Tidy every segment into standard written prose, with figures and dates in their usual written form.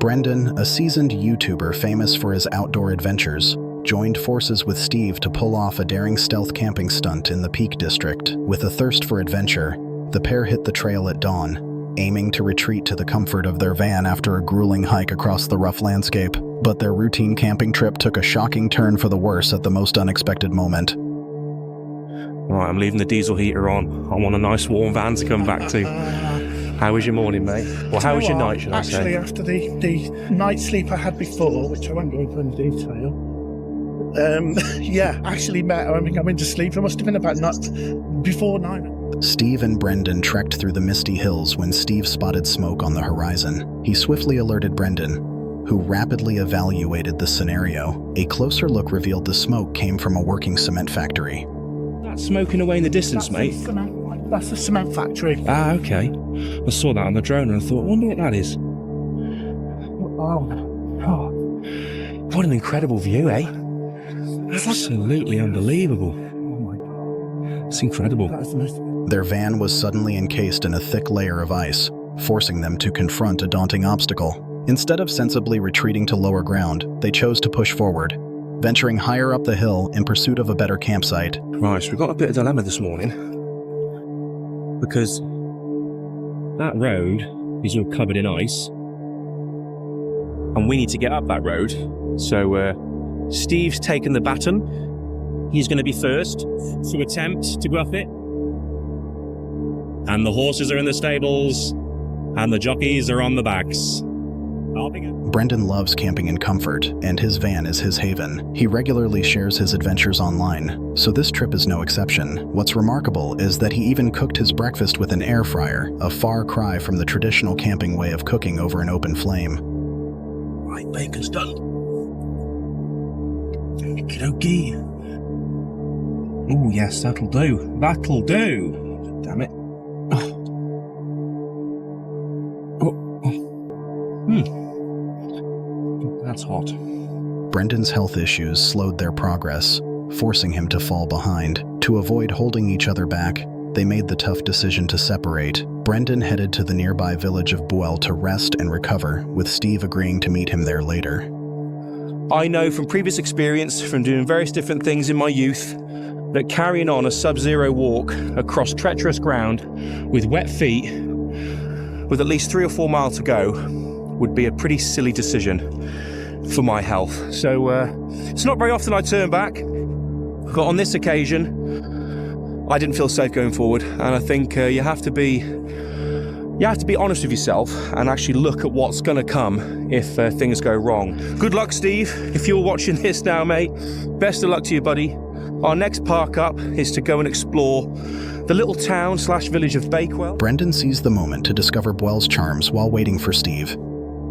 Brendan, a seasoned YouTuber famous for his outdoor adventures, joined forces with Steve to pull off a daring stealth camping stunt in the Peak District. With a thirst for adventure, the pair hit the trail at dawn, aiming to retreat to the comfort of their van after a grueling hike across the rough landscape. But their routine camping trip took a shocking turn for the worse at the most unexpected moment. Right, I'm leaving the diesel heater on. I want a nice warm van to come back to. How was your morning, mate? Well, how was your night, should I say? Actually, after the night sleep I had before, which I won't go into any detail, I went to sleep. It must have been about before 9. Steve and Brendan trekked through the misty hills when Steve spotted smoke on the horizon. He swiftly alerted Brendan, who rapidly evaluated the scenario. A closer look revealed the smoke came from a working cement factory. That's smoking away in the distance, mate. That's the cement factory. Ah, okay. I saw that on the drone and I thought, I wonder what that is. Oh. What an incredible view, eh? Absolutely unbelievable. Oh my God. It's incredible. Their van was suddenly encased in a thick layer of ice, forcing them to confront a daunting obstacle. Instead of sensibly retreating to lower ground, they chose to push forward, venturing higher up the hill in pursuit of a better campsite. Right, so we've got a bit of dilemma this morning, because that road is all covered in ice, and we need to get up that road. So Steve's taken the baton. He's going to be first to attempt to go up it. And the horses are in the stables, and the jockeys are on the backs. Brendan loves camping in comfort, and his van is his haven. He regularly shares his adventures online, so this trip is no exception. What's remarkable is that he even cooked his breakfast with an air fryer, a far cry from the traditional camping way of cooking over an open flame. Right, bacon's done. Okey-dokey. Oh, yes, that'll do. That'll do. Damn it. That's hot. Brendan's health issues slowed their progress, forcing him to fall behind. To avoid holding each other back, they made the tough decision to separate. Brendan headed to the nearby village of Buell to rest and recover, with Steve agreeing to meet him there later. I know from previous experience, from doing various different things in my youth, that carrying on a sub-zero walk across treacherous ground with wet feet, with at least 3 or 4 miles to go, would be a pretty silly decision for my health. So it's not very often I turn back, but on this occasion I didn't feel safe going forward, and I think you have to be honest with yourself and actually look at what's going to come if things go wrong. Good luck, Steve, if you're watching this now, mate. Best of luck to you, buddy. Our next park up is to go and explore the little town/village of Bakewell. Brendan seized the moment to discover Buell's charms while waiting for Steve.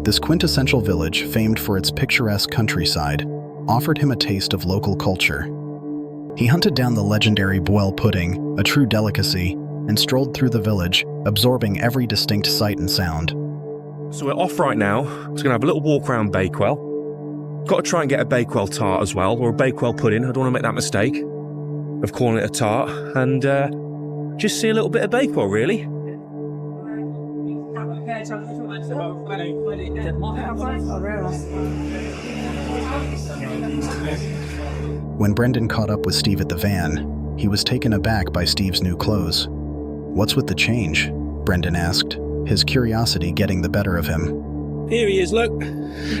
This quintessential village, famed for its picturesque countryside, offered him a taste of local culture. He hunted down the legendary Buell pudding, a true delicacy, and strolled through the village, absorbing every distinct sight and sound. So we're off right now. We're going to have a little walk around Bakewell. Got to try and get a Bakewell tart as well, or a Bakewell pudding. I don't want to make that mistake of calling it a tart. And just see a little bit of Bakewell, really. When Brendan caught up with Steve at the van, he was taken aback by Steve's new clothes. "What's with the change?" Brendan asked, his curiosity getting the better of him. Here he is, look.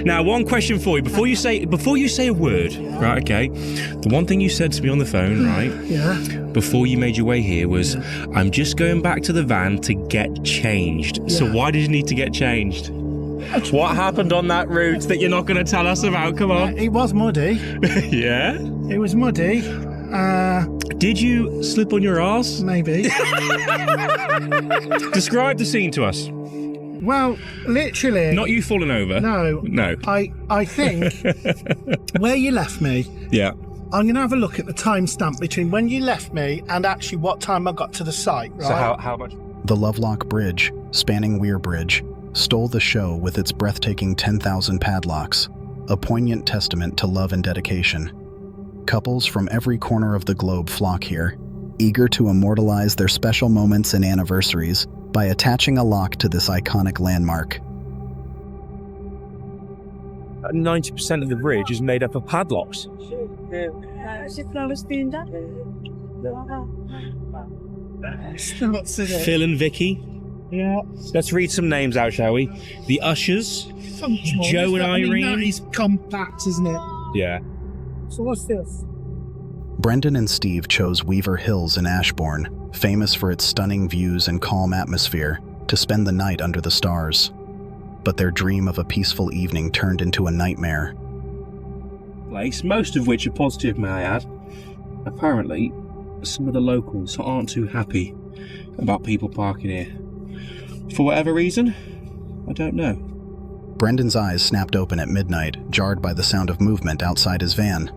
Now, one question for you, before you say a word, right, okay? The one thing you said to me on the phone, right? Yeah. Before you made your way here was, I'm just going back to the van to get changed. Yeah. So why did you need to get changed? What happened on that route that you're not going to tell us about? Come on. It was muddy. Yeah? It was muddy. Did you slip on your arse? Maybe. Describe the scene to us. Well, literally. Not you falling over. No. I think where you left me. Yeah. I'm going to have a look at the timestamp between when you left me and actually what time I got to the site, right? So how much? The Lovelock Bridge, spanning Weir Bridge, stole the show with its breathtaking 10,000 padlocks, a poignant testament to love and dedication. Couples from every corner of the globe flock here, eager to immortalize their special moments and anniversaries by attaching a lock to this iconic landmark. 90% of the bridge is made up of padlocks. Phil and Vicky. Yeah. Let's read some names out, shall we? The Ushers. Joe and Irene. That is compact, isn't it? Yeah. So what's this? Brendan and Steve chose Weaver Hills in Ashbourne, famous for its stunning views and calm atmosphere, to spend the night under the stars. But their dream of a peaceful evening turned into a nightmare. Place, most of which are positive, may I add. Apparently, some of the locals aren't too happy about people parking here. For whatever reason, I don't know. Brendan's eyes snapped open at midnight, jarred by the sound of movement outside his van.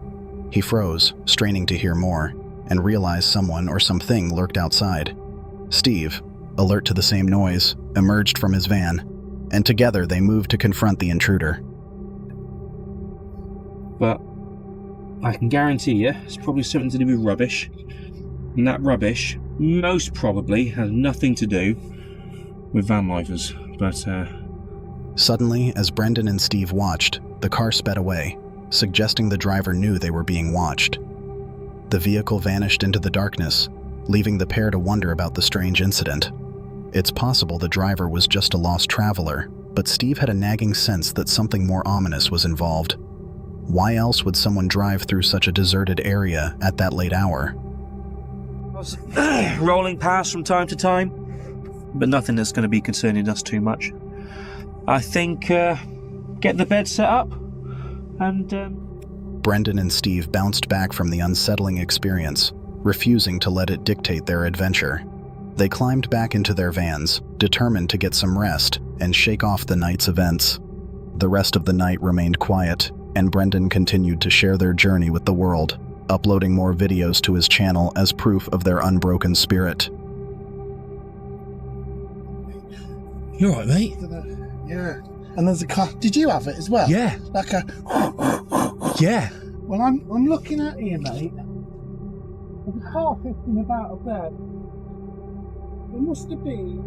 He froze, straining to hear more, and realized someone or something lurked outside. Steve, alert to the same noise, emerged from his van, and together they moved to confront the intruder. But I can guarantee you it's probably something to do with rubbish. And that rubbish most probably has nothing to do with van lifers. But Suddenly, as Brendan and Steve watched, the car sped away, suggesting the driver knew they were being watched. The vehicle vanished into the darkness, leaving the pair to wonder about the strange incident. It's possible the driver was just a lost traveler, but Steve had a nagging sense that something more ominous was involved. Why else would someone drive through such a deserted area at that late hour? I was rolling past from time to time, but nothing that's going to be concerning us too much. I think get the bed set up and... Brendan and Steve bounced back from the unsettling experience, refusing to let it dictate their adventure. They climbed back into their vans, determined to get some rest and shake off the night's events. The rest of the night remained quiet, and Brendan continued to share their journey with the world, uploading more videos to his channel as proof of their unbroken spirit. You alright, mate? Yeah. And there's a car. Did you have it as well? Yeah. Like a... Yeah. Well, I'm looking at you, mate. There's a car fifting about up there. There must have been...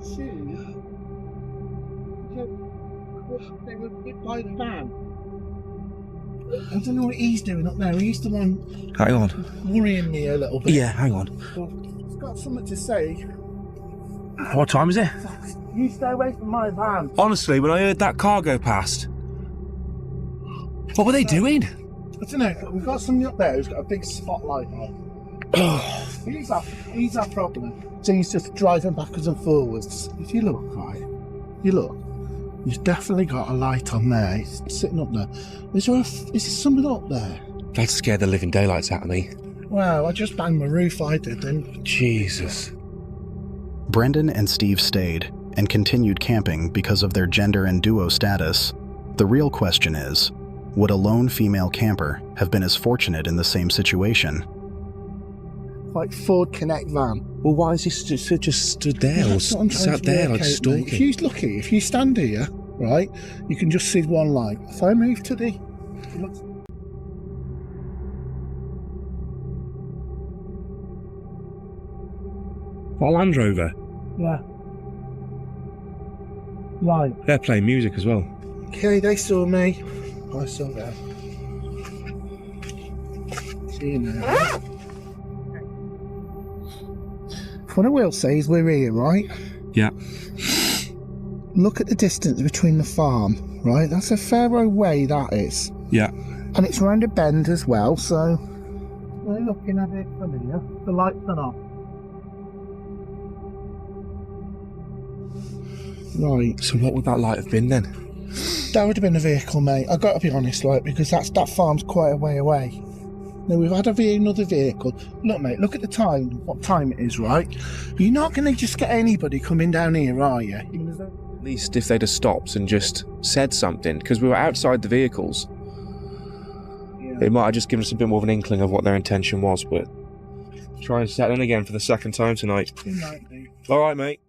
shoes. They were hit by the van. I don't know what he's doing up there. He's the one... Hang on. Worrying me a little bit. Yeah, hang on. He's got something to say. What time is it? You stay away from my van. Honestly, when I heard that car go past, what were they doing? I don't know. We've got somebody up there who's got a big spotlight on. He's our problem. So he's just driving backwards and forwards. If you look, right, he's definitely got a light on there. He's sitting up there. Is there somebody up there? That scared the living daylights out of me. Well, I just banged my roof, I did then. Jesus. Brendan and Steve stayed and continued camping because of their gender and duo status. The real question is, would a lone female camper have been as fortunate in the same situation? Like Ford Connect van. Well, why is he just stood there or sat there like stalking? If you lucky, if you stand here, right, you can just see one light. If I move to the... What, Land Rover? Yeah. Right. They're playing music as well. Okay, they saw me. I saw them. See you now. What I will say is we're here, right? Yeah. Look at the distance between the farm, right? That's a fair way, that is. Yeah. And it's round a bend as well, so... We're looking at it from here. The lights are off. Right. So what would that light have been then? That would have been a vehicle, mate. I've got to be honest, like, because that farm's quite a way away. Now, we've had another vehicle. Look, mate, look at the time, what time it is, right? You're not going to just get anybody coming down here, are you? At least if they'd have stopped and just said something, because we were outside the vehicles. Yeah. It might have just given us a bit more of an inkling of what their intention was, but... Try and settle in again for the second time tonight. Good night, mate. All right, mate.